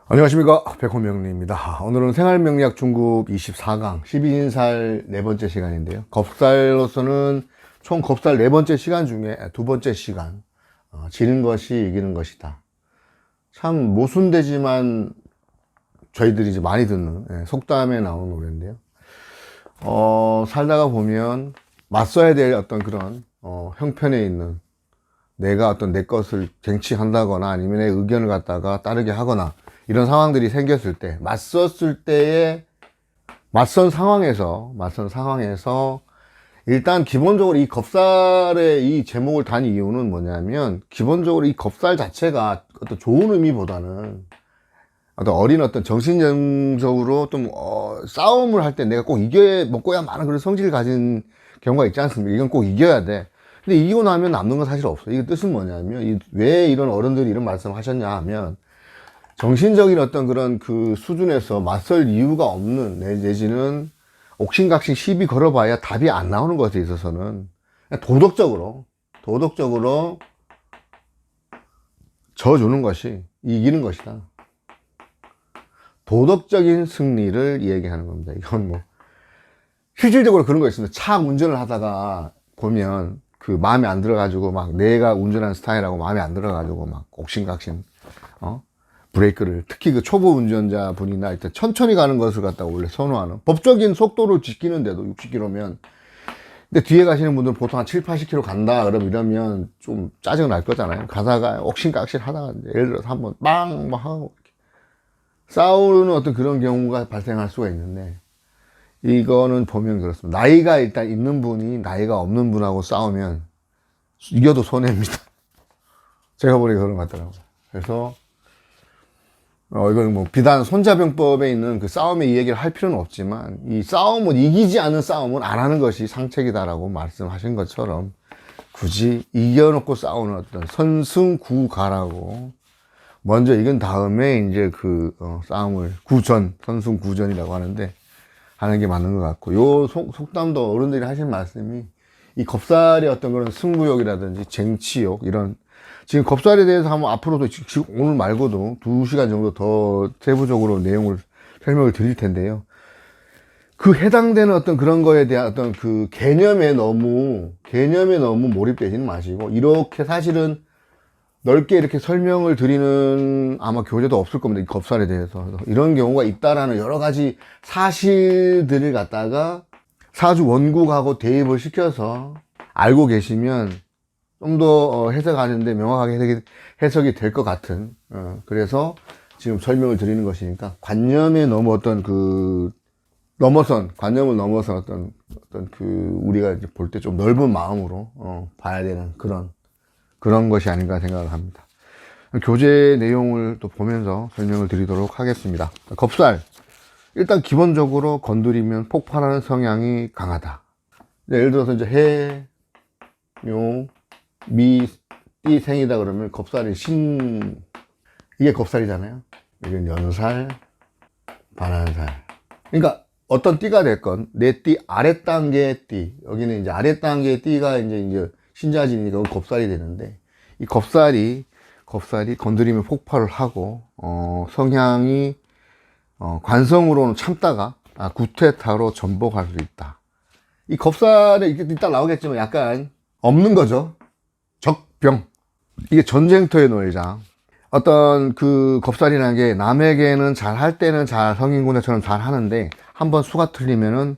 안녕하십니까, 백호명리입니다. 오늘은 생활명리학 중급 24강 12인살 네 번째 시간인데요. 겁살로서는 총 겁살 네 번째 시간 중에 두 번째 시간, 지는 것이 이기는 것이다. 참 모순되지만 저희들이 이제 많이 듣는 속담에 나오는 노래인데요. 살다가 보면 맞서야 될 어떤 그런 형편에 있는, 내가 어떤 내 것을 쟁취한다거나 아니면 내 의견을 갖다가 따르게 하거나 이런 상황들이 생겼을 때, 맞섰을 때의 맞선 상황에서 일단 기본적으로 이 겁살의 이 제목을 단 이유는 뭐냐면, 기본적으로 이 겁살 자체가 어떤 좋은 의미보다는 어떤 어린 어떤 정신적으로 좀 싸움을 할 때 내가 꼭 먹고야만은 그런 성질을 가진 경우가 있지 않습니까? 이건 꼭 이겨야 돼. 근데 이기고 나면 남는 건 사실 없어요. 이 뜻은 뭐냐면, 왜 이런 어른들이 이런 말씀을 하셨냐 하면, 정신적인 어떤 그런 그 수준에서 맞설 이유가 없는, 내지는 옥신각신 시비 걸어봐야 답이 안 나오는 것에 있어서는 도덕적으로 져주는 것이 이기는 것이다. 도덕적인 승리를 얘기하는 겁니다. 이건 뭐 실질적으로 그런 거 있습니다. 차 운전을 하다가 보면 그 마음에 안 들어가지고 막 내가 운전하는 스타일하고 마음에 안 들어가지고 막 옥신각신 브레이크를, 특히 그 초보 운전자 분이나 일단 천천히 가는 것을 갖다가 원래 선호하는, 법적인 속도를 지키는데도 60km면, 근데 뒤에 가시는 분들은 보통 한 7, 80km 간다 이러면 좀 짜증 날 거잖아요. 가다가 옥신각신 하다가 예를 들어서 한번 빵 막 하고 싸우는 어떤 그런 경우가 발생할 수가 있는데, 이거는 보면 그렇습니다. 나이가 일단 있는 분이 나이가 없는 분하고 싸우면 이겨도 손해입니다. 제가 보니까 그런 것 같더라고요. 그래서 이건 뭐 비단 손자병법에 있는 그 싸움의 이 얘기를 할 필요는 없지만, 이 싸움은, 이기지 않은 싸움은 안 하는 것이 상책이다라고 말씀하신 것처럼, 굳이 이겨놓고 싸우는 어떤 선승구가라고, 먼저 이긴 다음에 이제 싸움을 선승구전이라고 하는 게 맞는 것 같고, 요 속담도 어른들이 하신 말씀이, 이 겁살의 어떤 그런 승부욕이라든지 쟁취욕, 이런, 지금 겁살에 대해서 한번 앞으로도 지금 오늘 말고도 2시간 정도 더 세부적으로 내용을 설명을 드릴 텐데요. 그 해당되는 어떤 그런 거에 대한 어떤 그 개념에 너무 몰입되지는 마시고, 이렇게 사실은 넓게 이렇게 설명을 드리는 아마 교재도 없을 겁니다. 이 겁살에 대해서. 이런 경우가 있다라는 여러 가지 사실들을 갖다가 사주 원국하고 대입을 시켜서 알고 계시면 좀 더 해석하는데 명확하게 해석이 될 것 같은, 그래서 지금 설명을 드리는 것이니까, 관념을 넘어선 어떤 우리가 볼 때 좀 넓은 마음으로 봐야 되는 그런 것이 아닌가 생각을 합니다. 교재 내용을 또 보면서 설명을 드리도록 하겠습니다. 겁살, 일단 기본적으로 건드리면 폭발하는 성향이 강하다. 예를 들어서 이제 해, 묘, 미, 띠 생이다 그러면 겁살이 이게 겁살이잖아요. 이건 연살, 반환살. 그러니까 어떤 띠가 됐건 내 띠 아래 단계의 띠, 여기는 이제 아래 단계의 띠가 이제 신자진이니까 겁살이 되는데, 이 겁살이 건드리면 폭발을 하고, 성향이 관성으로는 참다가 구태타로 전복할 수 있다. 이 겁살에 이따 나오겠지만 약간 없는 거죠. 적병. 이게 전쟁터의 놀이장. 어떤 그 겁살이라는 게 남에게는 잘 할 때는 성인군대처럼 잘 하는데, 한번 수가 틀리면은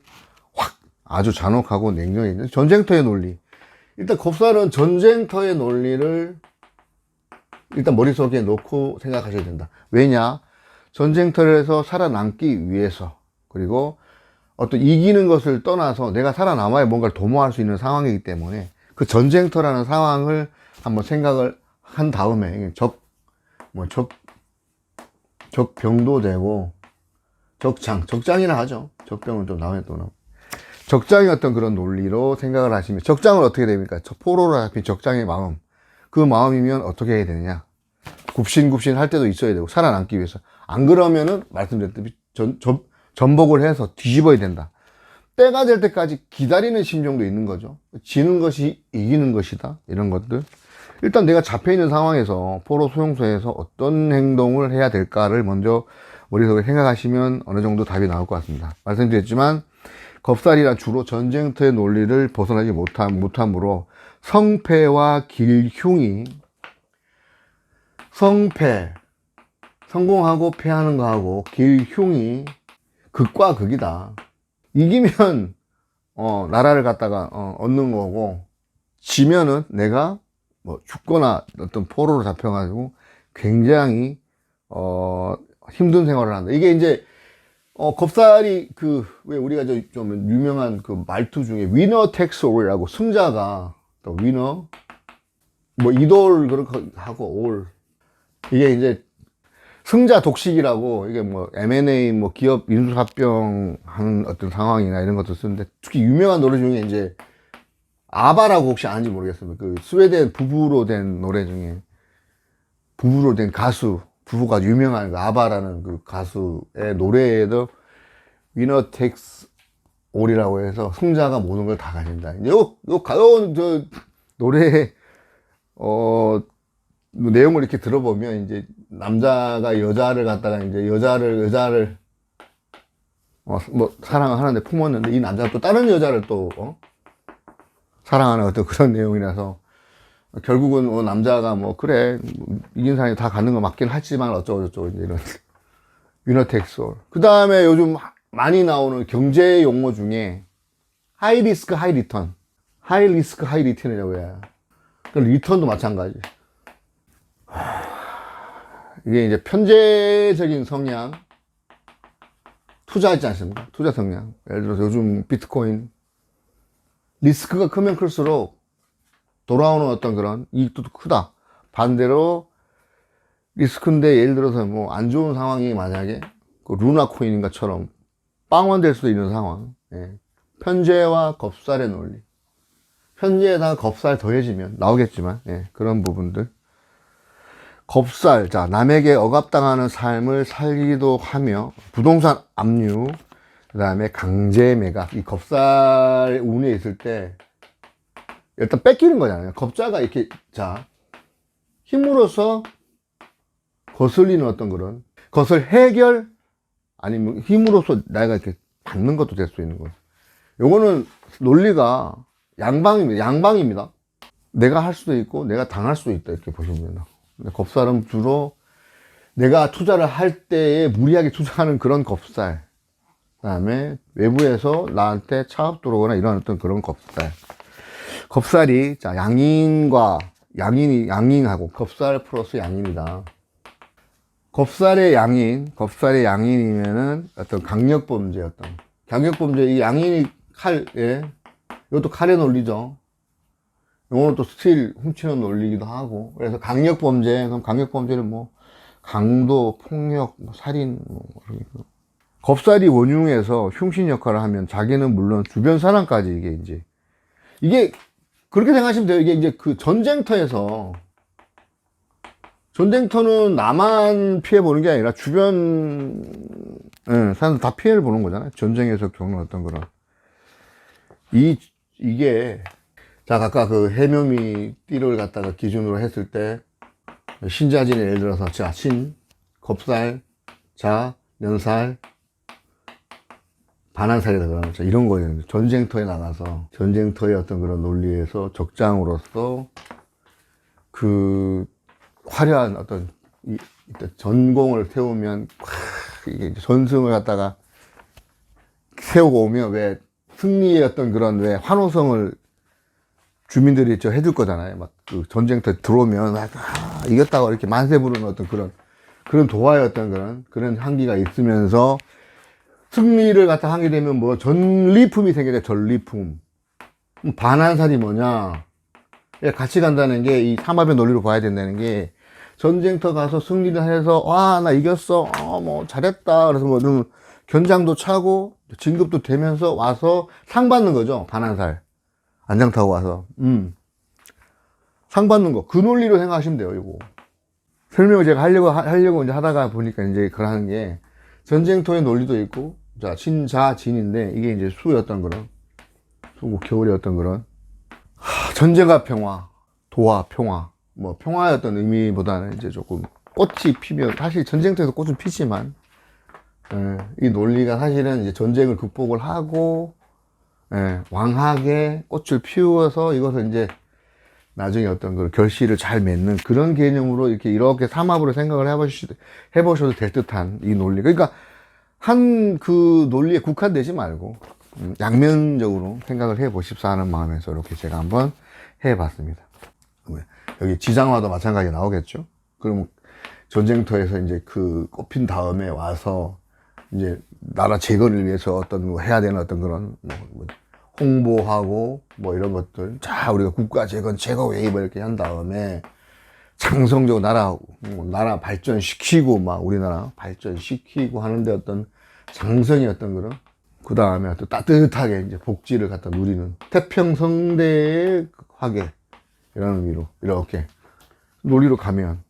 확 아주 잔혹하고 냉정해 있는 전쟁터의 논리. 일단 겁살은 전쟁터의 논리를 일단 머릿속에 놓고 생각하셔야 된다. 왜냐? 전쟁터에서 살아남기 위해서, 그리고 어떤 이기는 것을 떠나서 내가 살아남아야 뭔가를 도모할 수 있는 상황이기 때문에, 그 전쟁터라는 상황을 한번 생각을 한 다음에 적병도 되고, 적장이라 하죠. 적병은 좀 나오네 또 나오고. 적장의 어떤 그런 논리로 생각을 하시면, 적장은 어떻게 됩니까? 포로로 잡힌 적장의 마음. 그 마음이면 어떻게 해야 되느냐? 굽신굽신 할 때도 있어야 되고, 살아남기 위해서. 안 그러면은, 말씀드렸듯이 전복을 해서 뒤집어야 된다. 때가 될 때까지 기다리는 심정도 있는 거죠. 지는 것이 이기는 것이다. 이런 것들. 일단 내가 잡혀있는 상황에서 포로 수용소에서 어떤 행동을 해야 될까를 먼저 머릿속에 생각하시면 어느 정도 답이 나올 것 같습니다. 말씀드렸지만 겁살이란 주로 전쟁터의 논리를 벗어나지 못함으로 성패와 길흉이, 성패, 성공하고 패하는 거하고 길흉이 극과 극이다. 이기면 나라를 갖다가 얻는 거고, 지면은 내가 뭐 죽거나 어떤 포로로 잡혀가지고 굉장히 힘든 생활을 한다. 이게 이제 겁살이 왜 우리가 좀 유명한 그 말투 중에 위너 텍스 올이라고, 승자가 또 위너 뭐 이돌 그렇게 하고 올, 이게 이제 승자 독식이라고, 이게 뭐 M&A 뭐 기업 인수합병 하는 어떤 상황이나 이런 것도 쓰는데, 특히 유명한 노래 중에 이제 아바라고 혹시 아는지 모르겠습니다. 그 스웨덴 부부로 된 노래 중에, 부부로 된 가수, 부부가 유명한 그 아바라는 그 가수의 노래에도 위너 텍스 올이라고 해서 승자가 모든 걸 다 가진다. 이제 저 노래의 내용을 이렇게 들어보면, 이제 남자가 여자를 갖다가 이제 여자를 뭐 사랑을 하는데 품었는데, 이 남자가 또 다른 여자를 또 사랑하는 어떤 그런 내용이라서, 결국은 남자가 뭐 그래 이긴 사람이 다 갖는 거 맞긴 하지만 어쩌고저쩌고 이제 이런 위너 텍스 올. 그 다음에 요즘 많이 나오는 경제 용어 중에 하이 리스크 하이 리턴, 하이 리스크 하이 리턴이라고 해요. 그 리턴도 마찬가지. 이게 이제 편제적인 성향, 투자 있지 않습니까? 투자 성향. 예를 들어서 요즘 비트코인 리스크가 크면 클수록 돌아오는 어떤 그런 이익도 크다. 반대로 리스크인데, 예를 들어서 뭐 안 좋은 상황이 만약에 그 루나 코인인가처럼 빵원될 수도 있는 상황. 예. 편제와 겁살의 논리. 편제에다가 겁살 더해지면 나오겠지만, 예. 그런 부분들. 겁살, 자, 남에게 억압당하는 삶을 살기도 하며, 부동산 압류, 그 다음에 강제 매각. 이 겁살 운에 있을 때 일단 뺏기는 거잖아요. 겁자가 이렇게, 자, 힘으로써 거슬리는 어떤 그런, 그것을 해결, 아니면 힘으로써 내가 이렇게 받는 것도 될 수 있는 거예요. 요거는 논리가 양방입니다. 내가 할 수도 있고, 내가 당할 수도 있다. 이렇게 보시면 됩니다. 근데 겁살은 주로 내가 투자를 할 때에 무리하게 투자하는 그런 겁살. 그 다음에 외부에서 나한테 차업 들어오거나 이런 어떤 그런 겁살. 겁살이, 자, 양인하고 겁살 플러스 양인이다. 겁살의 양인이면은 어떤 강력범죄, 이 양인이 이것도 칼의 논리죠. 이거는 또 스틸 훔치는 논리기도 하고. 그래서 그럼 강력범죄는 뭐, 강도, 폭력, 뭐 살인, 뭐, 겁살이 원흉에서 흉신 역할을 하면 자기는 물론 주변 사람까지 이게 그렇게 생각하시면 돼요. 이게 이제 그 전쟁터는 나만 피해보는 게 아니라 주변 사람들 다 피해를 보는 거잖아요. 전쟁에서 겪는 어떤 그런. 이게, 자, 아까 그 해묘미 띠를 갖다가 기준으로 했을 때, 신자진에 예를 들어서, 자, 겁살, 자, 연살, 반환살이다 그러면 이런 거예요. 전쟁터에 나가서 전쟁터의 어떤 그런 논리에서 적장으로서 그 화려한 어떤 전공을 세우면, 이게 전승을 갖다가 세우고 오면 왜 승리의 어떤 그런 왜 환호성을 주민들이 해줄 거잖아요. 막 그 전쟁터에 들어오면 이겼다고 이렇게 만세 부르는 어떤 그런 도화의 어떤 그런 향기가 있으면서, 승리를 갖다 하게 되면 뭐 전리품이 생겨요. 전리품. 반환살이 뭐냐, 같이 간다는 게 이 삼합의 논리로 봐야 된다는 게, 전쟁터 가서 승리를 해서 나 이겼어, 뭐 잘했다, 그래서 뭐 좀 견장도 차고 진급도 되면서 와서 상 받는 거죠. 반환살 안장 타고 와서 상 받는 거, 그 논리로 생각하시면 돼요. 이거 설명을 제가 하려고 이제 하다가 보니까 이제 그러는 게, 전쟁터의 논리도 있고, 자, 신자진인데, 이게 이제 수였던 그런, 수고 겨울이었던 그런, 전쟁과 평화, 도와 평화, 뭐 평화의 어떤 의미보다는 이제 조금 꽃이 피면, 사실 전쟁터에서 꽃은 피지만, 이 논리가 사실은 이제 전쟁을 극복을 하고, 왕하게 꽃을 피워서 이것을 이제 나중에 어떤 그 결실을 잘 맺는 그런 개념으로 이렇게 삼합으로 생각을 해보셔도 될 듯한 이 논리. 그러니까 한 그 논리에 국한되지 말고, 양면적으로 생각을 해 보십사 하는 마음에서 이렇게 제가 한번 해 봤습니다. 여기 지장화도 마찬가지 나오겠죠? 그럼 전쟁터에서 이제 그 꼽힌 다음에 와서 이제 나라 재건을 위해서 어떤 뭐 해야 되는 어떤 그런 뭐 홍보하고 뭐 이런 것들, 자 우리가 국가 재건 제거 회의 뭐 이렇게 한 다음에 창성적으로 나라 발전시키고 막 우리나라 발전시키고 하는데 어떤 장성의 어떤 그런, 그 다음에 또 따뜻하게 이제 복지를 갖다 누리는 태평성대의 화계, 이런 의미로 이렇게 논리로 가면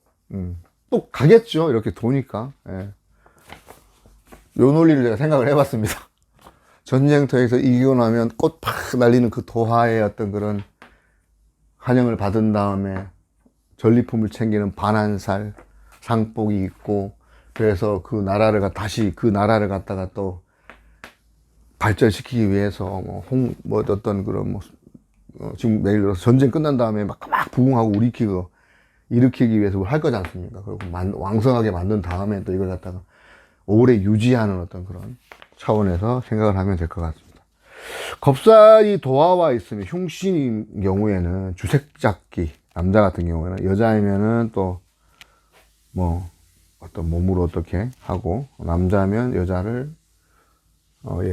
또 가겠죠. 이렇게 도니까. 요 논리를 제가 생각을 해봤습니다. 전쟁터에서 이기고 나면 꽃 팍 날리는 그 도하의 어떤 그런 환영을 받은 다음에 전리품을 챙기는 반한살 상복이 있고, 그래서 그 나라를 갖다가 또 발전시키기 위해서 뭐 어떤 그런 지금 예를 들어서 전쟁 끝난 다음에 막 부흥하고 일으키기 위해서 할 거지 않습니까? 그리고 왕성하게 만든 다음에 또 이걸 갖다가 오래 유지하는 어떤 그런 차원에서 생각을 하면 될 것 같습니다. 겁살이 도화와 있으면 흉신인 경우에는 주색잡기, 남자 같은 경우에는, 여자이면은 또 뭐 어떤 몸으로 어떻게 하고, 남자면 여자를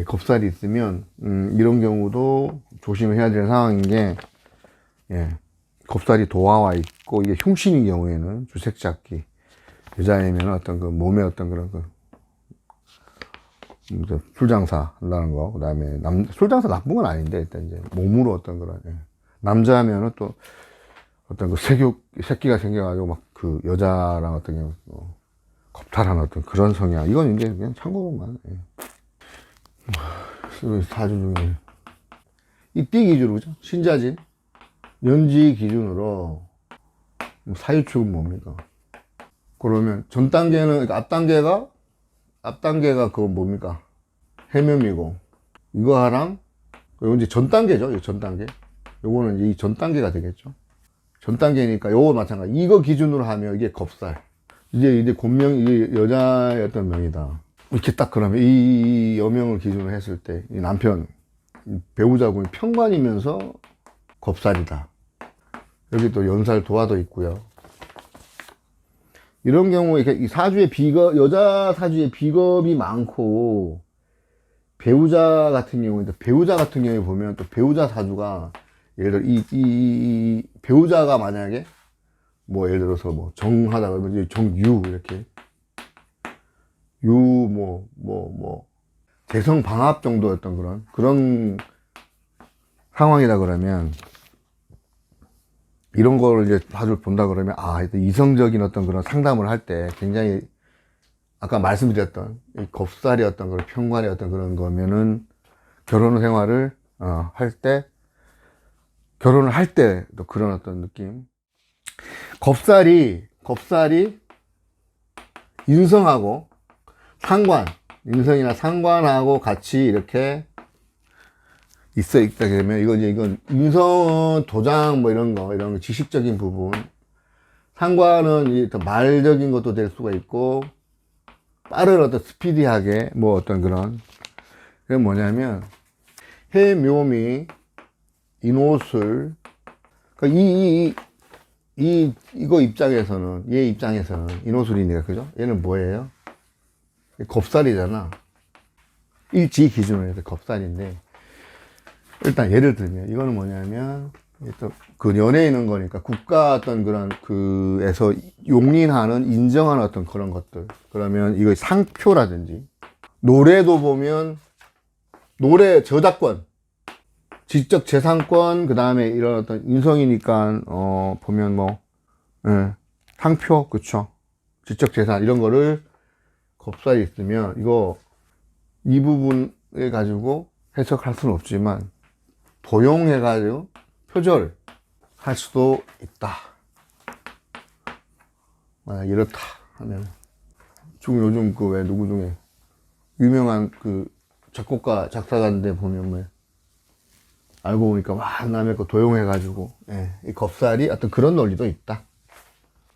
겁살이 있으면 이런 경우도 조심해야 될 상황인 게, 겁살이 도화와 있고 이게 흉신인 경우에는 주색잡기, 여자이면 어떤 그 몸에 어떤 그런 술장사 한다는 거, 그 다음에 술장사 나쁜 건 아닌데 일단 이제 몸으로 어떤 그런, 남자면은 또 어떤 그 새끼가 생겨가지고 막 그 여자랑 어떤 경우 겁탈하는 어떤 그런 성향, 이건 이제 그냥 참고로만. 사주 중에 이띠 기준으로, 그죠? 신자진 연지 기준으로 사유축은 뭡니까? 그러면 전 단계는, 그러니까 앞단계가 그거 뭡니까? 해묘이고, 이거랑 이거 이제 전 단계죠. 이거 전 단계. 요거는 이제 이 전 단계가 되겠죠. 전 단계니까 요거 마찬가지. 이거 기준으로 하면 이게 겁살. 이제 곤명, 이게 여자의 어떤 명이다. 이렇게 딱 그러면 이 여명을 기준으로 했을 때 이 남편, 배우자분이 평관이면서 겁살이다. 여기 또 연살 도화도 있고요. 이런 경우에 이 사주의 여자 사주의 비겁이 많고, 배우자 같은 경우에 보면 또 배우자 사주가, 예를 들어 이 배우자가 만약에 뭐 예를 들어서 뭐 정하다 그러면 정유, 이렇게 재성 방합 정도였던 그런 상황이다 그러면, 이런 거를 이제 사주를 본다 그러면, 이성적인 어떤 그런 상담을 할 때 굉장히 아까 말씀드렸던 이 겁살이 어떤 그런 평관의 어떤 그런 거면은 결혼 생활을 결혼을 할 때도 그런 어떤 느낌. 겁살이 인성하고 인성이나 상관하고 같이 이렇게 있다 그러면, 이건 인성 도장 뭐 이런 거 지식적인 부분, 상관은 더 말적인 것도 될 수가 있고, 빠른 어떤 스피디하게 뭐 어떤 그런, 그게 뭐냐면 해묘미 인옷을, 그러니까 이거 입장에서는, 얘 입장에서는 인옷술이니까, 그죠? 얘는 뭐예요? 겁살이잖아. 일지 기준으로 해서 겁살인데, 일단 예를 들면 이거는 뭐냐면, 그 연애에 있는 거니까 국가 어떤 그런 그에서 용인하는, 인정하는 어떤 그런 것들. 그러면 이거 상표라든지, 노래도 보면 노래 저작권, 지적 재산권, 그 다음에 이런 어떤 인성이니까 보면 상표, 그쵸? 지적 재산 이런 거를 겁살이 있으면, 이 부분에 가지고 해석할 수는 없지만 도용해 가지고 표절 할 수도 있다. 만약 이렇다 하면 지금 요즘 그 왜 누구 중에 유명한 그 작곡가 작사가인데 보면 뭐 알고 보니까 막 남의 거 도용해가지고 예, 이 겁살이 어떤 그런 논리도 있다.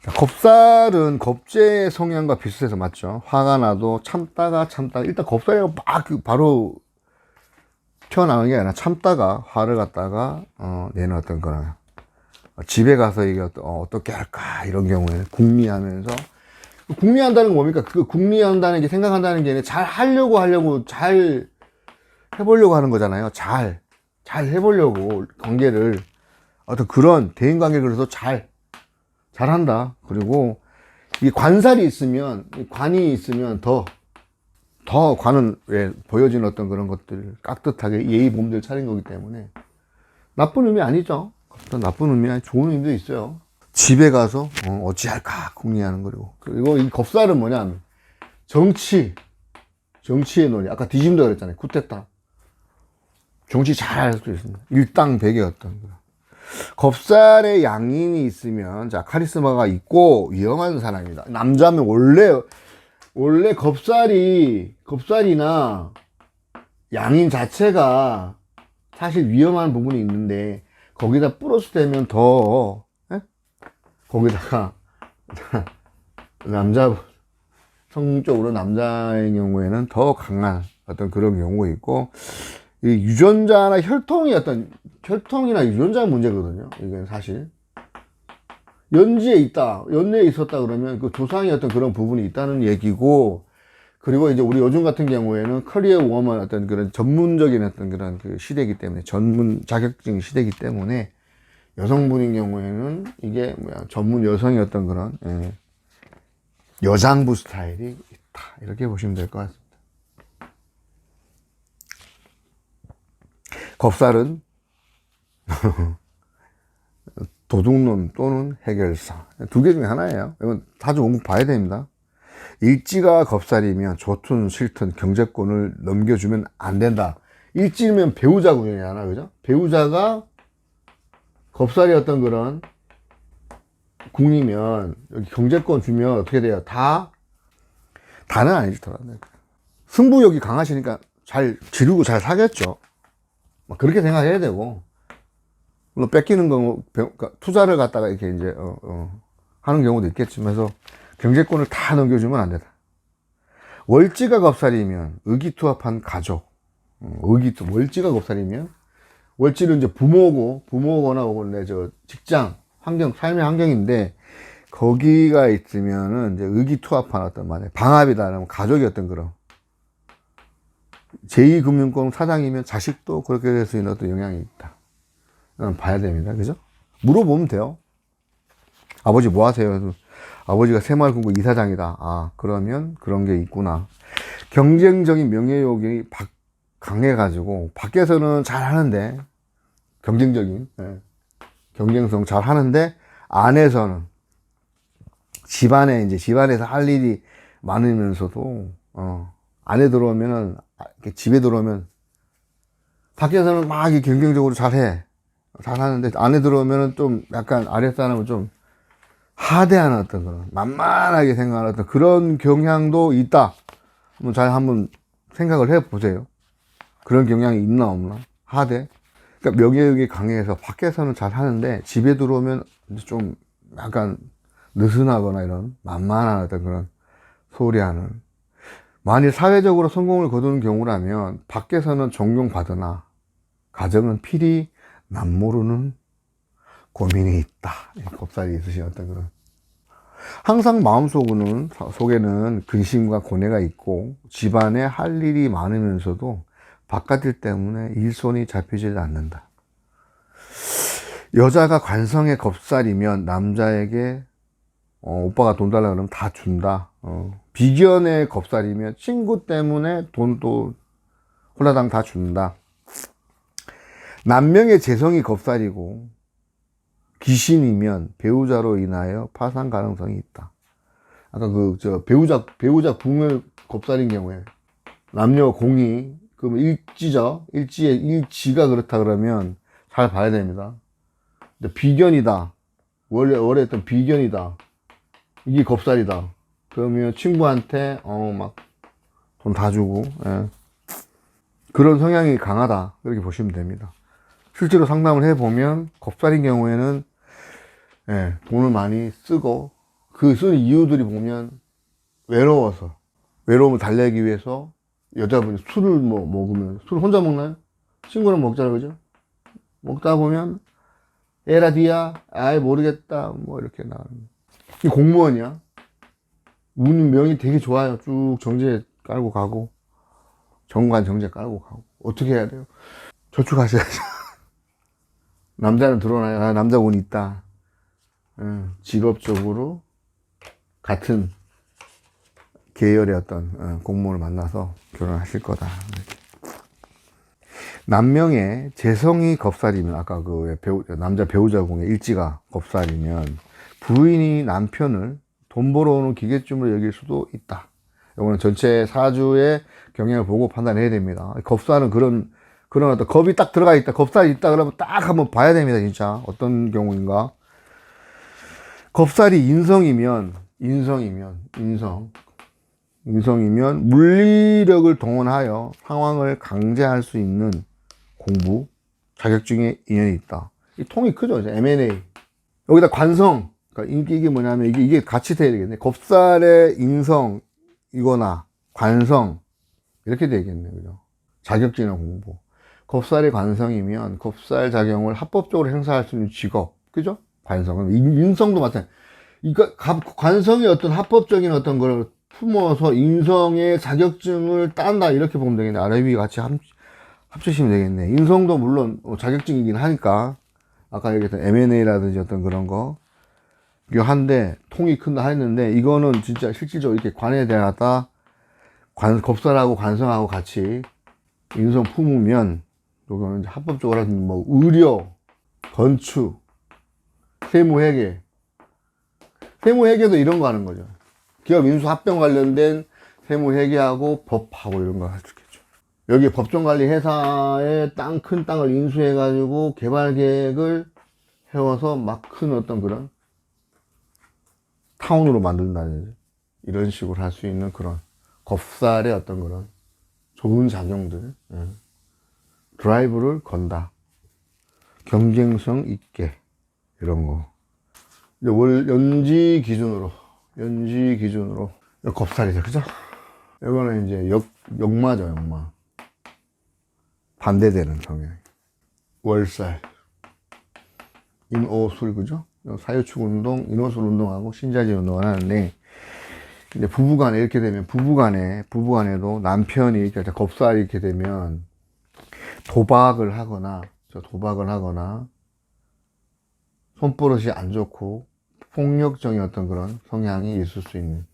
자, 겁살은 겁제의 성향과 비슷해서 맞죠. 화가 나도 참다가 일단 겁살이 막 바로 튀어나오는 게 아니라 참다가 화를 갖다가 내는 어떤 거나 집에 가서 이게 어떻게 할까 이런 경우에는 궁리하면서 궁리한다는 건 뭡니까? 그 궁리한다는 게 생각한다는 게 아니라 잘 하려고 잘 해보려고 하는 거잖아요. 잘 해보려고 관계를 어떤 그런 대인 관계를 그래서 잘한다. 그리고 이 관살이 있으면 관이 있으면 더 관은 왜 보여지는 어떤 그런 것들 깍듯하게 예의 범죄를 차린 거기 때문에 나쁜 의미 아니죠. 어떤 나쁜 의미 아니 좋은 의미도 있어요. 집에 가서 어찌할까 궁리하는 거고 그리고 이 겁살은 뭐냐면 정치의 논리 아까 디즘도 그랬잖아요. 쿠데타 정치 잘 할 수 있습니다. 일당백의 어떤 거. 겁살에 양인이 있으면 자 카리스마가 있고 위험한 사람입니다. 남자면 원래 겁살이나 양인 자체가 사실 위험한 부분이 있는데 거기다 플러스 되면 더 거기다가 성적으로 남자의 경우에는 더 강한 어떤 그런 경우가 있고 이 유전자나 혈통이나 유전자 문제거든요. 이건 사실 연지에 있었다 그러면 그 조상의 어떤 그런 부분이 있다는 얘기고 그리고 이제 우리 요즘 같은 경우에는 커리어 우먼 어떤 그런 전문적인 어떤 그런 그 시대이기 때문에 전문 자격증 시대이기 때문에 여성분인 경우에는 이게 전문 여성의 어떤 그런 여장부 스타일이 있다 이렇게 보시면 될 것 같습니다. 겁살은 도둑놈 또는 해결사 두 개 중에 하나예요. 이건 자주 공부 봐야 됩니다. 일지가 겁살이면 좋든 싫든 경제권을 넘겨주면 안 된다. 일지면 배우자 구조잖아, 그죠? 배우자가 겁살이 어떤 그런 궁이면 여기 경제권 주면 어떻게 돼요? 다는 아니지, 승부욕이 강하시니까 잘 지르고 잘 사겠죠. 그렇게 생각해야 되고, 물론 뺏기는 거, 그러니까 투자를 갖다가 이렇게 이제, 하는 경우도 있겠지만, 그래서 경제권을 다 넘겨주면 안 된다. 월지가 겁살이면 의기투합한 가족, 월지가 겁살이면, 월지는 이제 부모거나 혹은 내 직장, 삶의 환경인데, 거기가 있으면은 이제 의기투합한 어떤 만약 방합이다, 가족이 어떤 그런, 제2금융권 사장이면 자식도 그렇게 될 수 있는 어떤 영향이 있다. 봐야 됩니다. 그죠? 물어보면 돼요. 아버지 뭐 하세요? 아버지가 새마을금고 이사장이다. 아, 그러면 그런 게 있구나. 경쟁적인 명예욕이 강해가지고, 밖에서는 잘 하는데, 경쟁성 잘 하는데, 안에서는, 집안에서 할 일이 많으면서도, 안에 들어오면은, 집에 들어오면, 밖에서는 막 경쟁적으로 잘하는데, 안에 들어오면은 좀 약간 아랫사람은 좀 하대하는 어떤 그런, 만만하게 생각하는 어떤 그런 경향도 있다. 한번 생각을 해 보세요. 그런 경향이 있나 없나? 하대. 그러니까 명예욕이 강해서 밖에서는 잘 하는데, 집에 들어오면 좀 약간 느슨하거나 이런 만만한 어떤 그런 소리하는. 만일 사회적으로 성공을 거두는 경우라면 밖에서는 존경받으나 가정은 필히 남모르는 고민이 있다. 겁살이 있으신 어떤 그런. 항상 마음속에는 근심과 고뇌가 있고 집안에 할 일이 많으면서도 바깥일 때문에 일손이 잡히지 않는다. 여자가 관성의 겁살이면 남자에게 오빠가 돈 달라 그러면 다 준다. 비견의 겁살이면 친구 때문에 돈도 홀라당 다 준다. 남명의 재성이 겁살이고 귀신이면 배우자로 인하여 파산 가능성이 있다. 아까 배우자 궁을 겁살인 경우에 남녀 공이 그러면 일지가 그렇다 그러면 잘 봐야 됩니다. 비견이다. 원래 했던 비견이다. 이게 겁살이다. 그러면 친구한테, 막, 돈 다 주고, 예. 그런 성향이 강하다. 이렇게 보시면 됩니다. 실제로 상담을 해보면, 겁살인 경우에는, 예, 돈을 많이 쓰고, 그 쓰는 이유들이 보면, 외로워서, 외로움을 달래기 위해서, 여자분이 술을 뭐 먹으면, 술을 혼자 먹나요? 친구랑 먹잖아요, 그죠? 먹다 보면, 에라디야, 아이, 모르겠다, 뭐, 이렇게 나오는. 이 공무원이야. 운명이 되게 좋아요. 쭉 정제 깔고 가고, 정관 정제 깔고 가고. 어떻게 해야 돼요? 저축하셔야죠. 남자는 드러나요. 아, 남자 운이 있다. 직업적으로 같은 계열의 어떤 공무원을 만나서 결혼하실 거다. 남명의 재성이 겁살이면, 아까 그 남자 배우자 공의 일지가 겁살이면, 부인이 남편을 돈 벌어오는 기계쯤으로 여길 수도 있다. 이거는 전체 사주의 경향을 보고 판단해야 됩니다. 겁살은 그런 어떤 겁이 딱 들어가 있다. 겁살이 있다 그러면 딱 한번 봐야 됩니다. 진짜. 어떤 경우인가. 겁살이 인성이면 물리력을 동원하여 상황을 강제할 수 있는 공부, 자격증에 인연이 있다. 이 통이 크죠. 이제 M&A. 여기다 관성. 그러니까 이게 뭐냐면 이게 같이 돼야 되겠네. 겁살의 인성이거나 관성. 이렇게 되겠네. 그죠? 자격증이나 공부. 겁살의 관성이면 겁살 자격을 합법적으로 행사할 수 있는 직업. 그죠? 관성은. 인성도 마찬가지. 그러니까 관성의 어떤 합법적인 어떤 걸 품어서 인성의 자격증을 딴다. 이렇게 보면 되겠네. 아래 위 같이 합치시면 되겠네. 인성도 물론 자격증이긴 하니까. 아까 얘기했던 M&A라든지 어떤 그런 거. 한데 통이 큰다 했는데 이거는 진짜 실질적으로 이렇게 관에 대하다 겁살하고 관성하고 같이 인성 품으면 이거는 합법적으로 뭐 의료, 건축, 세무회계 세무회계도 이런 거 하는 거죠. 기업 인수 합병 관련된 세무회계하고 법하고 이런 거 할 수 있겠죠. 여기 법정관리 회사에 큰 땅을 인수해 가지고 개발 계획을 세워서 막 큰 어떤 그런 타운으로 만든다든지 이런 식으로 할 수 있는 그런 겁살의 어떤 그런 좋은 작용들, 드라이브를 건다. 경쟁성 있게 이런 거. 이제 연지 기준으로 겁살이죠, 그죠? 이거는 이제 역마죠, 역마. 반대되는 성향. 월살, 인오술, 그죠? 사유축 운동, 인오술 운동하고 신자지 운동을 하는데, 이제 부부간에 이렇게 되면 부부간에도 남편이 겁살이 이렇게 되면 도박을 하거나 손버릇이 안 좋고 폭력적인 어떤 그런 성향이 있을 수 있는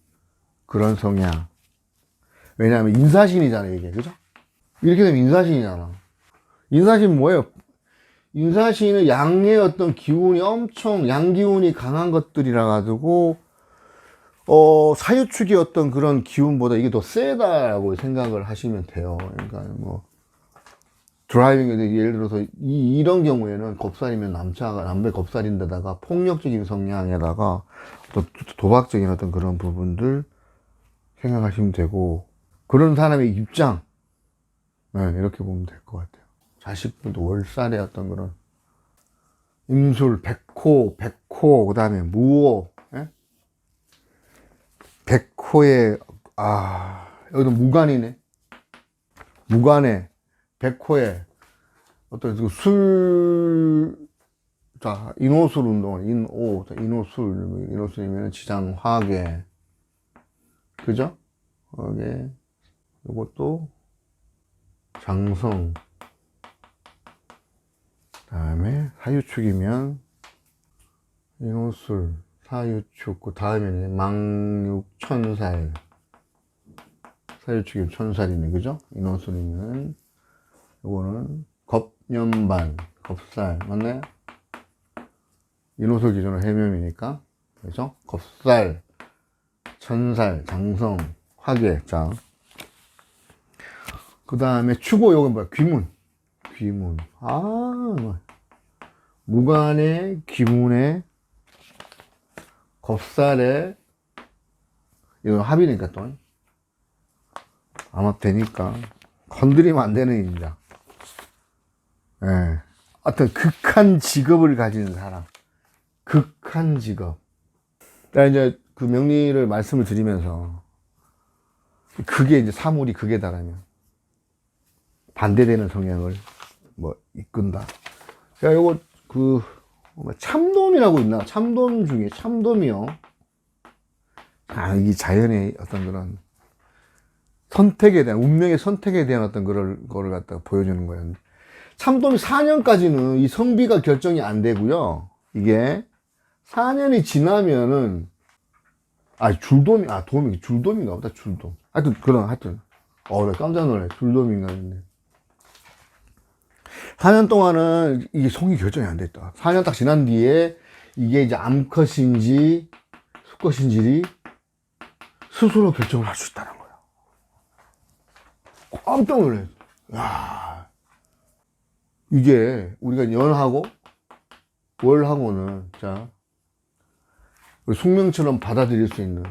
그런 성향. 왜냐하면 인사신이잖아요, 이게. 그죠? 이렇게 되면 인사신이잖아. 인사신 뭐예요? 인사신은 양의 어떤 기운이 엄청 양기운이 강한 것들이라 가지고 사유축의 어떤 그런 기운보다 이게 더 세다라고 생각을 하시면 돼요. 그러니까 뭐 드라이빙, 예를 들어서 이런 경우에는 겁살이면 남배 겁살인데다가 폭력적인 성향에다가 또 도박적인 어떤 그런 부분들 생각하시면 되고, 그런 사람의 입장, 이렇게 보면 될 것 같아요. 자식분도 월살의 어떤 그런 임술, 백호, 그 다음에 무호, 백호의, 여기도 무관이네. 무관에, 백호에, 어떤 자, 인호술 운동을, 인호술이면 지장화계. 그죠? 이게, 이것도 장성. 그 다음에 사유축이면 인호술, 사유축, 그 다음에는 망육천살. 사유축이면 천살이네, 그죠? 인호술이면, 요거는 겁년반, 겁살, 맞나요? 인호술 기준으로 해묘이니까, 그죠? 겁살, 천살, 장성, 화계. 자, 그 다음에 추고, 요건 뭐야? 귀문. 무관의 귀문에 겁살에 이건 합의니까 또. 아마 되니까. 건드리면 안 되는 인자. 예. 어떤 극한 직업을 가진 사람. 극한 직업. 나 이제 그 명리를 말씀을 드리면서, 그게 이제 사물이 극에 달하면, 반대되는 성향을 뭐 이끈다. 야, 요거, 참돔이라고 있나? 참돔 중에, 참돔이요. 아, 이 자연의 어떤 그런 선택에 대한, 운명의 선택에 대한 어떤 거를 갖다가 보여주는 거예요. 참돔이 4년까지는 이 성비가 결정이 안 되고요. 이게 4년이 지나면은, 줄돔인가 보다, 줄돔. 하여튼. 나 깜짝 놀래. 줄돔인가 했네. 4년 동안은 이게 성이 결정이 안 됐다. 4년 딱 지난 뒤에 이게 이제 암컷인지 수컷인지 스스로 결정을 할 수 있다는 거야. 깜짝 놀래. 야, 이게 우리가 연하고 월하고는 자, 우리 숙명처럼 받아들일 수 있는,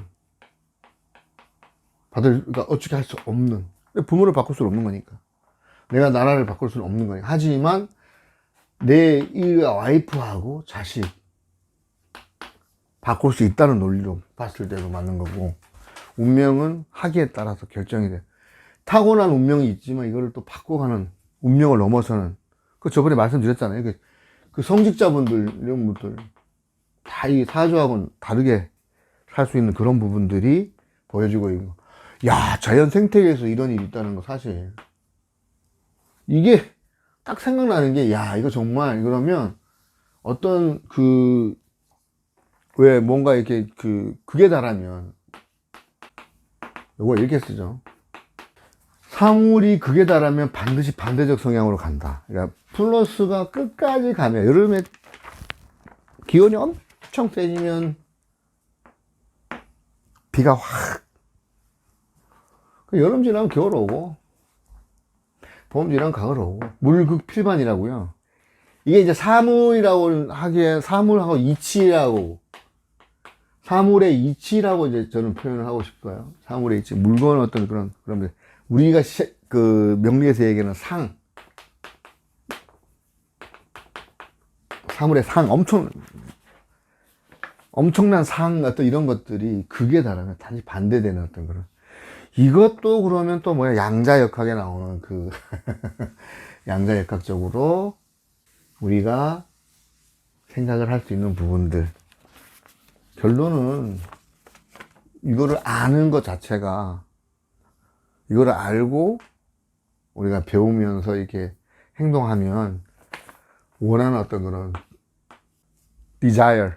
그러니까 어떻게 할 수 없는, 부모를 바꿀 수는 없는 거니까, 내가 나라를 바꿀 수는 없는 거니까. 하지만 내 이 와이프하고 자식 바꿀 수 있다는 논리로 봤을 때도 맞는 거고, 운명은 하기에 따라서 결정이 돼. 타고난 운명이 있지만 이거를 또 바꿔가는, 운명을 넘어서는, 저번에 말씀드렸잖아요. 그 성직자분들, 이런 분들 다 이 사주하고는 다르게 살 수 있는 그런 부분들이 보여지고 있고, 야, 자연 생태계에서 이런 일이 있다는 거 사실. 이게 딱 생각나는 게, 야, 이거 정말, 그러면 어떤 왜 뭔가 이렇게 그게 달하면, 요거 이렇게 쓰죠. 사물이 극에 달하면 반드시 반대적 성향으로 간다. 그러니까 플러스가 끝까지 가면, 여름에 기온이 엄청 세지면 비가 확, 여름 지나면 겨울 오고, 봄 지나면 가을 오고, 물극 필반이라고요. 이게 이제 사물이라고 하기에, 사물하고 이치라고, 사물의 이치라고 이제 저는 표현을 하고 싶어요. 사물의 이치, 물건 어떤 그런 우리가 명리에서 얘기하는 사물의 상, 엄청난 상, 어떤 이런 것들이 극에 달하면 단지 반대되는 어떤 그런, 이것도 그러면 또 뭐야, 양자역학에 나오는 양자역학적으로 우리가 생각을 할 수 있는 부분들. 결론은 이거를 아는 것 자체가, 이거를 알고 우리가 배우면서 이렇게 행동하면 원하는 어떤 그런 desire,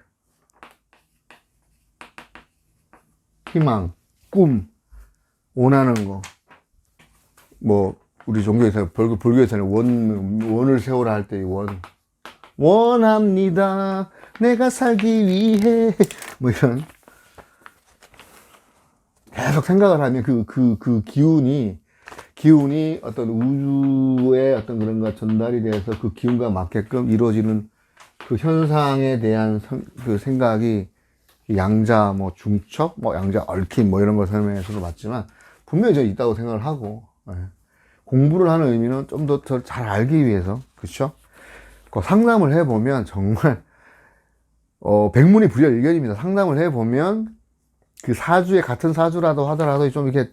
희망, 꿈, 원하는 거, 우리 종교에서, 불교에서는 원을 세우라 할 때 원합니다, 내가 살기 위해, 이런 계속 생각을 하면 그 기운이 어떤 우주의 어떤 그런 거 전달이 돼서 그 기운과 맞게끔 이루어지는 그 현상에 대한 그 생각이, 양자 중첩, 양자 얽힘 이런 걸 설명해서도 맞지만 분명히 저 있다고 생각을 하고, 공부를 하는 의미는 좀 더 잘 알기 위해서, 그렇죠? 상담을 해보면 정말 백문이 불여일견입니다. 상담을 해보면 그 사주에, 같은 사주라도 하더라도 좀 이렇게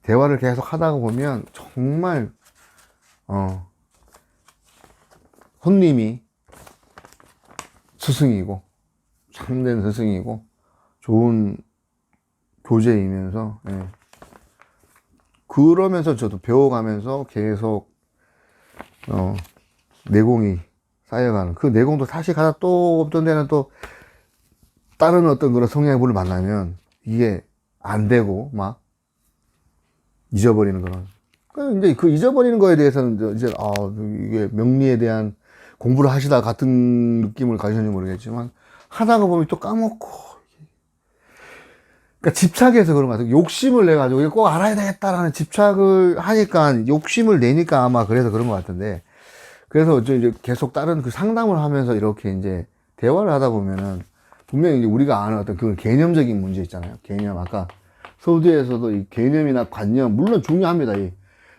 대화를 계속 하다가 보면 정말 손님이 스승이고, 참된 스승이고, 좋은 교재이면서, 그러면서 저도 배워가면서 계속 내공이 쌓여가는, 그 내공도 다시 가다 또 어떤 데는 또 다른 어떤 그런 성향분을 만나면 이게 안 되고 막 잊어버리는 그런. 이제 그 잊어버리는 거에 대해서는 이제 이게 명리에 대한 공부를 하시다 같은 느낌을 가지셨는지 모르겠지만, 하다가 보면 또 까먹고. 그러니까 집착해서 그런 것 같아요. 욕심을 내가지고 이거 꼭 알아야 되겠다라는 집착을 하니까, 욕심을 내니까 아마 그래서 그런 것 같은데, 그래서 이제 계속 다른 그 상담을 하면서 이렇게 이제 대화를 하다 보면은 분명히 이제 우리가 아는 어떤 그 개념적인 문제 있잖아요. 개념, 아까 서두에서도 이 개념이나 관념, 물론 중요합니다.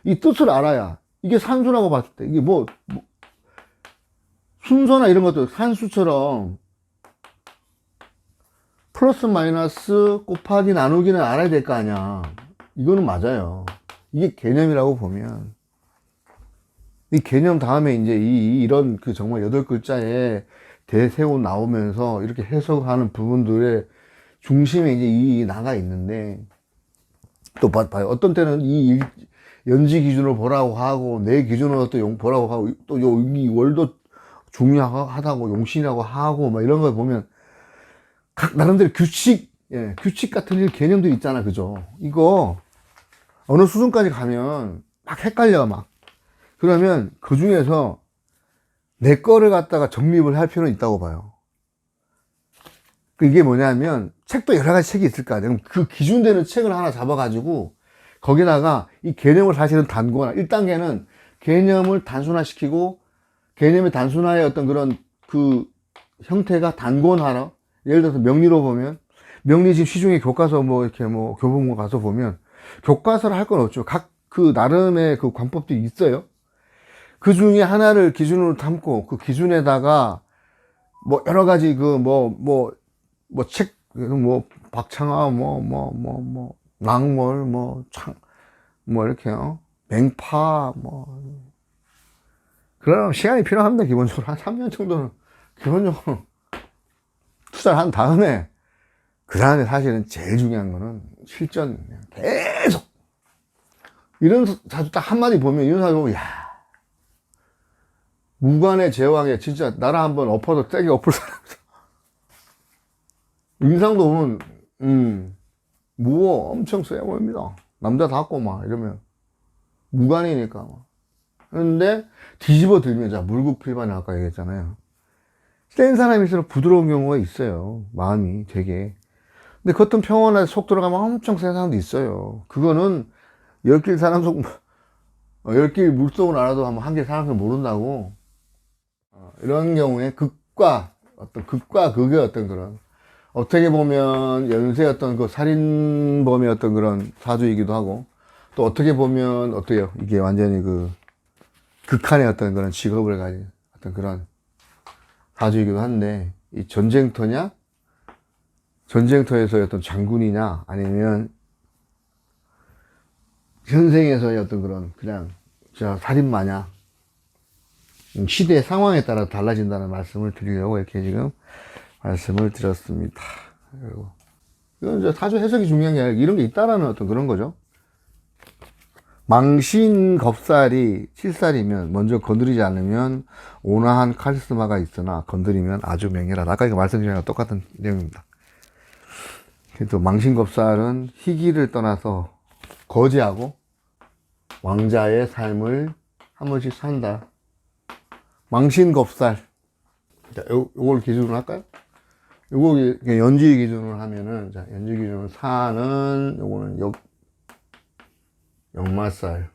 이 뜻을 알아야, 이게 산수라고 봤을 때, 이게 순서나 이런 것도 산수처럼 플러스 마이너스 곱하기 나누기는 알아야 될 거 아니야. 이거는 맞아요. 이게 개념이라고 보면, 이 개념 다음에 이제 이런 그 정말 8글자에 대세운 나오면서 이렇게 해석하는 부분들의 중심에 이제 이 나가 있는데, 또 봐요. 어떤 때는 연지 기준으로 보라고 하고, 내 기준으로 또 보라고 하고, 또 이 월도 중요하다고 용신이라고 하고, 막 이런 걸 보면, 각 나름대로 규칙 같은 개념들이 있잖아. 그죠? 이거, 어느 수준까지 가면 막 헷갈려, 막. 그러면 그 중에서 내 거를 갖다가 정립을 할 필요는 있다고 봐요. 이게 뭐냐면, 책도 여러 가지 책이 있을 거 아니에요. 그럼 그 기준되는 책을 하나 잡아가지고, 거기다가 이 개념을 사실은 단거나, 1단계는 개념을 단순화시키고, 개념의 단순화의 어떤 그런 그 형태가 단권화라. 예를 들어서 명리로 보면, 명리 지금 시중에 교과서 이렇게 교보문 가서 보면, 교과서를 할 건 없죠. 각 그 나름의 그 관법들이 있어요. 그 중에 하나를 기준으로 삼고, 그 기준에다가 여러 가지 박창아, 낭월, 이렇게요. 맹파, 그러면 시간이 필요합니다. 기본적으로. 한 3년 정도는, 기본적으로 투자를 한 다음에, 그 다음에 사실은 제일 중요한 거는 실전. 계속. 이런 사주 딱 한마디 보면, 이런 사주 보면, 야, 무관의 제왕에 진짜 나라 한번 엎어도 세게 엎을 사람이다. 인상도 보면, 엄청 세 보입니다. 남자답고 이러면. 무관이니까 그런데 뒤집어 들면, 자, 물국필반이 아까 얘기했잖아요. 센 사람일수록 부드러운 경우가 있어요. 마음이 되게. 근데 겉은 평온하게 속 들어가면 엄청 센 사람도 있어요. 그거는 10길 사람 속, 10길 물속을 알아도 한 길 사람 속 모른다고. 이런 경우에 극과 극의 어떤 그런, 어떻게 보면 연쇄 어떤 그 살인범의 어떤 그런 사주이기도 하고, 또 어떻게 보면 어때요? 이게 완전히 그 극한의 어떤 그런 직업을 가진 어떤 그런 사주이기도 한데, 이 전쟁터냐? 전쟁터에서의 어떤 장군이냐? 아니면 현생에서의 어떤 그런 그냥 진짜 살인마냐? 시대의 상황에 따라 달라진다는 말씀을 드리려고 이렇게 지금 말씀을 드렸습니다. 그리고 이건 이제 사주 해석이 중요한 게 아니라 이런 게 있다라는 어떤 그런 거죠. 망신 겁살이 7살이면 먼저 건드리지 않으면 온화한 카리스마가 있으나 건드리면 아주 맹렬하다. 아까 이거 말씀드린 거랑 똑같은 내용입니다. 그래도 망신 겁살은 희기를 떠나서 거지하고 왕자의 삶을 한 번씩 산다. 망신 겁살. 자, 요걸 기준으로 할까요? 요거 연지 기준으로 하면은, 자, 연지 기준으로 사는, 요거는 역마살.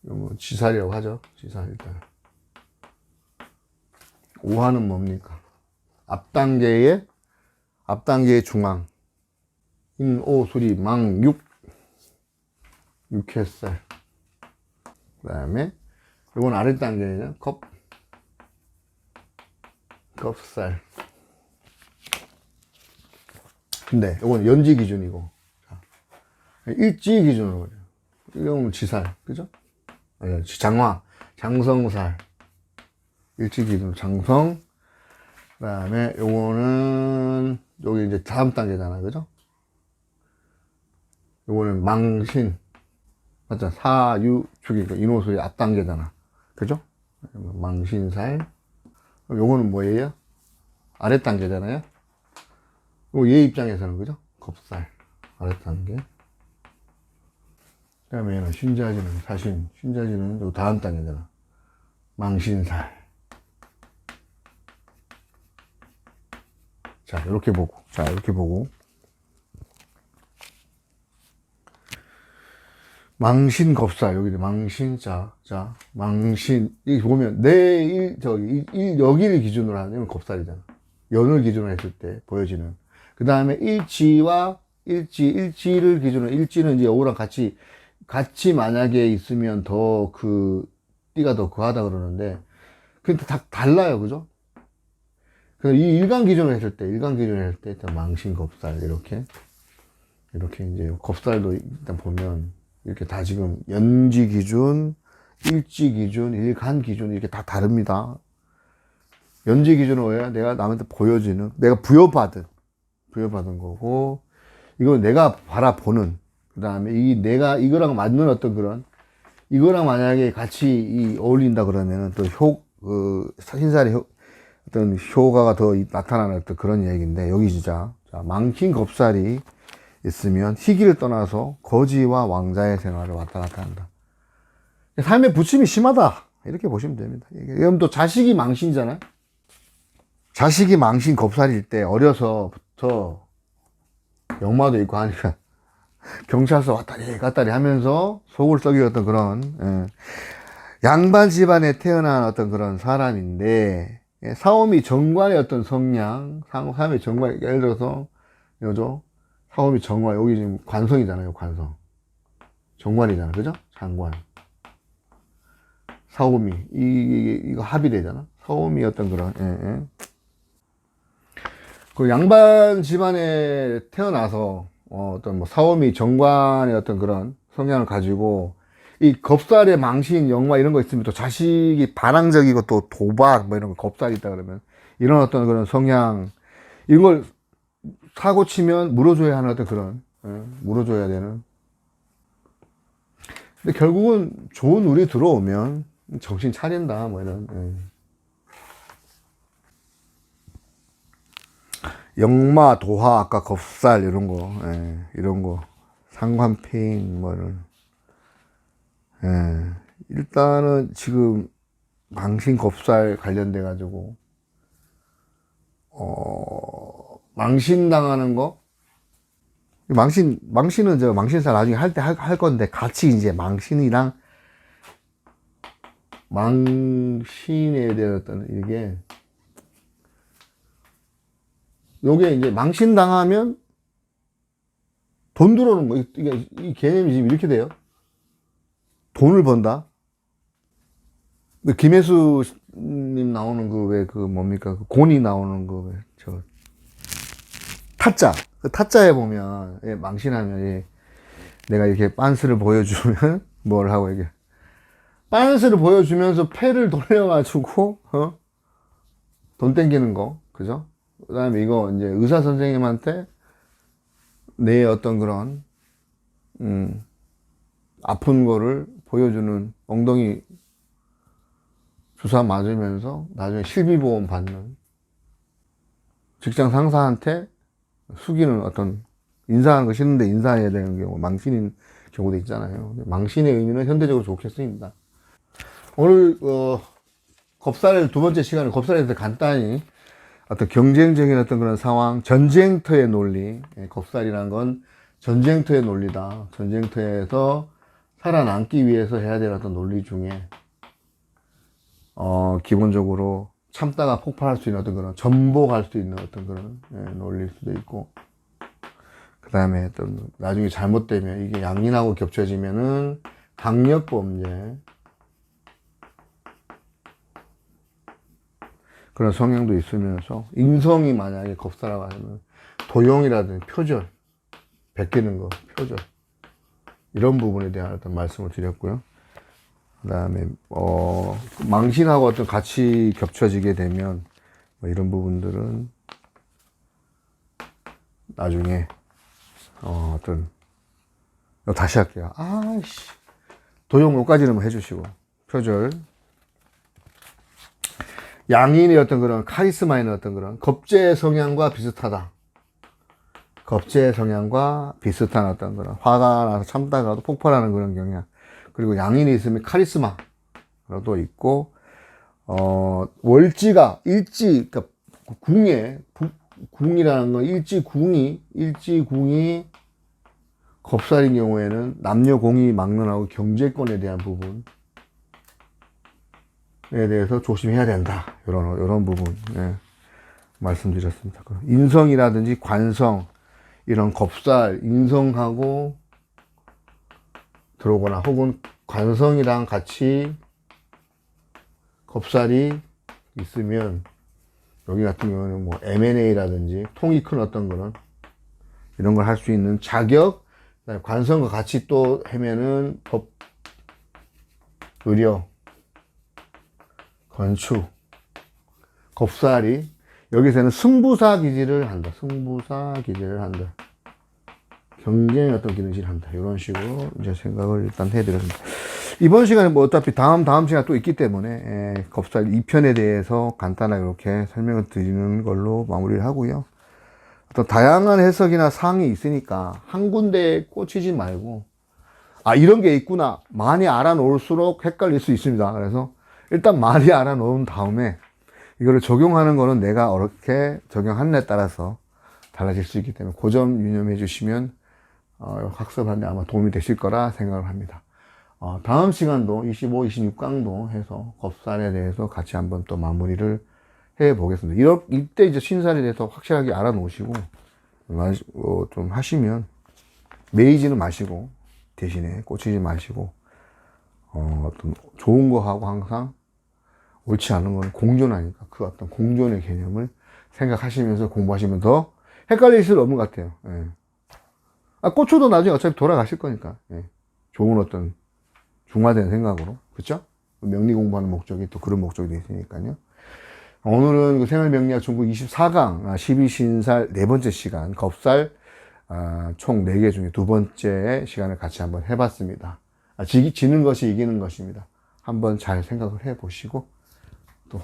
요거 지살이라고 하죠. 지살 일단. 오화는 뭡니까? 앞단계의 중앙. 인오수리 망육. 육회살. 그 다음에, 요건 아랫단계죠. 겁살. 근데 요건 연지 기준이고, 일지 기준으로 그래요. 이건 지살, 그죠? 장성살. 일지 기준으로 장성. 그 다음에 요거는, 여기 이제 다음 단계잖아, 그죠? 요거는 망신. 맞죠? 사유축이, 인호수의 앞단계잖아. 그죠? 망신살. 요거는 뭐예요? 아랫단계잖아요? 얘 입장에서는, 그죠? 겁살. 아랫단계. 그 다음에 얘는 신자지는, 신자지는 요 다음 단계잖아. 망신살. 자, 이렇게 보고. 망신 겁살, 여기 망신, 망신, 이 보면, 여기를 기준으로 하면 겁살이잖아. 연을 기준으로 했을 때 보여지는. 그 다음에 일지와 일지를 기준으로, 일지는 이제 요거랑 같이 만약에 있으면 더 띠가 더 거하다 그러는데, 근데 다 달라요. 그죠? 그래서 이 일간 기준을 했을 때, 일단 망신, 겁살, 이렇게 이제 겁살도 일단 보면, 이렇게 다 지금 연지 기준, 일지 기준, 일간 기준, 이렇게 다 다릅니다. 연지 기준은 뭐야? 내가 남한테 보여지는, 내가 부여받은 거고, 이건 내가 바라보는, 그 다음에 이거랑 맞는 어떤 그런, 이거랑 만약에 같이 어울린다 그러면은 또 신살이 어떤 효과가 더 나타나는 어떤 그런 얘기인데, 여기 진짜, 자, 망신 겁살이 있으면 희기를 떠나서 거지와 왕자의 생활을 왔다 갔다 한다. 삶의 부침이 심하다. 이렇게 보시면 됩니다. 그럼 또 자식이 망신이잖아요. 자식이 망신 겁살일 때 어려서부터 역마도 있고 하니까 경찰서 왔다리 갔다리 하면서 속을 썩이었던 그런, 양반 집안에 태어난 어떤 그런 사람인데, 사오미 정관의 어떤 성향, 사오미 정관, 예를 들어서 여죠, 사오미 정관, 여기 지금 관성이잖아요. 관성 정관이잖아. 그죠? 장관, 사오미, 이거 합이 되잖아. 사오미 어떤 그런, 그 양반 집안에 태어나서 어떤 뭐 사오미 정관의 어떤 그런 성향을 가지고 이 겁살의 망신, 역마 이런 거 있으면 또 자식이 반항적이고 또 도박 뭐 이런 거 겁살이 있다 그러면 이런 어떤 그런 성향, 이런 걸 사고 치면 물어줘야 하는 어떤 그런, 물어줘야 되는. 근데 결국은 좋은 운이 들어오면 정신 차린다 뭐 이런. 역마, 도화, 아까 겁살 이런 거, 이런 거, 상관패인 뭐 이런. 일단은 지금 망신 겁살 관련돼 가지고 망신 당하는 거, 망신은 저 망신살 나중에 할 건데, 같이 이제 망신이랑 망신에 대한 어떤 이게, 요게 이제 망신 당하면 돈 들어오는 거, 이게 이 개념이 지금 이렇게 돼요. 돈을 번다. 김혜수님 나오는 뭡니까? 곤이 나오는 타짜. 그 타짜에 보면, 망신하면, 내가 이렇게 빤스를 보여주면, 뭘 하고, 이게. 빤스를 보여주면서 패를 돌려가지고, 돈 땡기는 거. 그죠? 그 다음에 이거 이제 의사 선생님한테 내 어떤 그런, 아픈 거를 보여주는, 엉덩이 주사 맞으면서 나중에 실비보험 받는, 직장 상사한테 숙이는 어떤, 인사하는 거 싫은데 인사해야 되는 경우, 망신인 경우도 있잖아요. 망신의 의미는 현대적으로 좋게 쓰입니다. 오늘 겁살 두 번째 시간에 겁살에 대해서 간단히 어떤 경쟁적인 어떤 그런 상황, 전쟁터의 논리, 겁살이란 건 전쟁터의 논리다. 전쟁터에서 살아남기 위해서 해야 될 어떤 논리 중에 기본적으로 참다가 폭발할 수 있는 어떤 그런, 전복할 수 있는 어떤 그런 논리일 수도 있고, 그 다음에 어떤 나중에 잘못되면 이게 양인하고 겹쳐지면은 강력범죄, 그런 성향도 있으면서, 인성이 만약에 겁사라고 하면 도용이라든지 표절, 베끼는 거, 표절, 이런 부분에 대한 어떤 말씀을 드렸고요. 그 다음에 망신하고 어떤 같이 겹쳐지게 되면 뭐 이런 부분들은 나중에 어떤, 다시 할게요. 아이씨, 도용 요까지는 해주시고, 표절, 양인의 어떤 그런 카리스마 있는 어떤 그런 겁제 성향과 비슷하다. 겁제 성향과 비슷한 어떤 그런, 화가 나서 참다가도 폭발하는 그런 경향. 그리고 양인이 있으면 카리스마도 있고, 월지가 일지, 그러니까 궁이라는 건 일지궁이 겁살인 경우에는 남녀 공이 막론하고 경제권에 대한 부분 에 대해서 조심해야 된다. 이런 부분. 말씀드렸습니다. 인성이라든지 관성, 이런 겁살, 인성하고 들어오거나 혹은 관성이랑 같이 겁살이 있으면 여기 같은 경우는 뭐 M&A라든지 통이 큰 어떤 거는 이런 걸 할 수 있는 자격, 관성과 같이 또 하면은 법, 의료, 건축, 겁살이 여기서는 승부사 기질을 한다. 승부사 기질을 한다. 경쟁의 어떤 기능을 한다. 이런 식으로 이제 생각을 일단 해드렸습니다. 이번 시간에 뭐 어차피 다음 시간 또 있기 때문에 겁살 2편에 대해서 간단하게 이렇게 설명을 드리는 걸로 마무리를 하고요. 어떤 다양한 해석이나 사항이 있으니까 한 군데에 꽂히지 말고 이런 게 있구나. 많이 알아놓을수록 헷갈릴 수 있습니다. 그래서 일단 많이 알아놓은 다음에 이거를 적용하는 거는 내가 어떻게 적용하느냐에 따라서 달라질 수 있기 때문에 그 점 유념해 주시면 학습하는데 아마 도움이 되실 거라 생각을 합니다. 다음 시간도 25, 26강도 해서 겁살에 대해서 같이 한번 또 마무리를 해 보겠습니다. 이때 이제 신살에 대해서 확실하게 알아놓으시고 좀 하시면 매이지는 마시고 대신에 꽂히지 마시고 어떤 좋은 거 하고 항상 옳지 않은 건 공존하니까 그 어떤 공존의 개념을 생각하시면서 공부하시면 더 헷갈릴 수 없는 것 같아요. 예. 꽂혀도 나중에 어차피 돌아가실 거니까. 예. 좋은 어떤 중화된 생각으로. 그쵸? 명리 공부하는 목적이 또 그런 목적이 있으니까요. 오늘은 그 생활명리학 중국 24강 12신살 네 번째 시간 겁살 총 4개 중에 두 번째 시간을 같이 한번 해봤습니다. 지는 것이 이기는 것입니다. 한번 잘 생각을 해보시고 또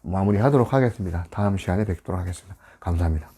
마무리하도록 하겠습니다. 다음 시간에 뵙도록 하겠습니다. 감사합니다.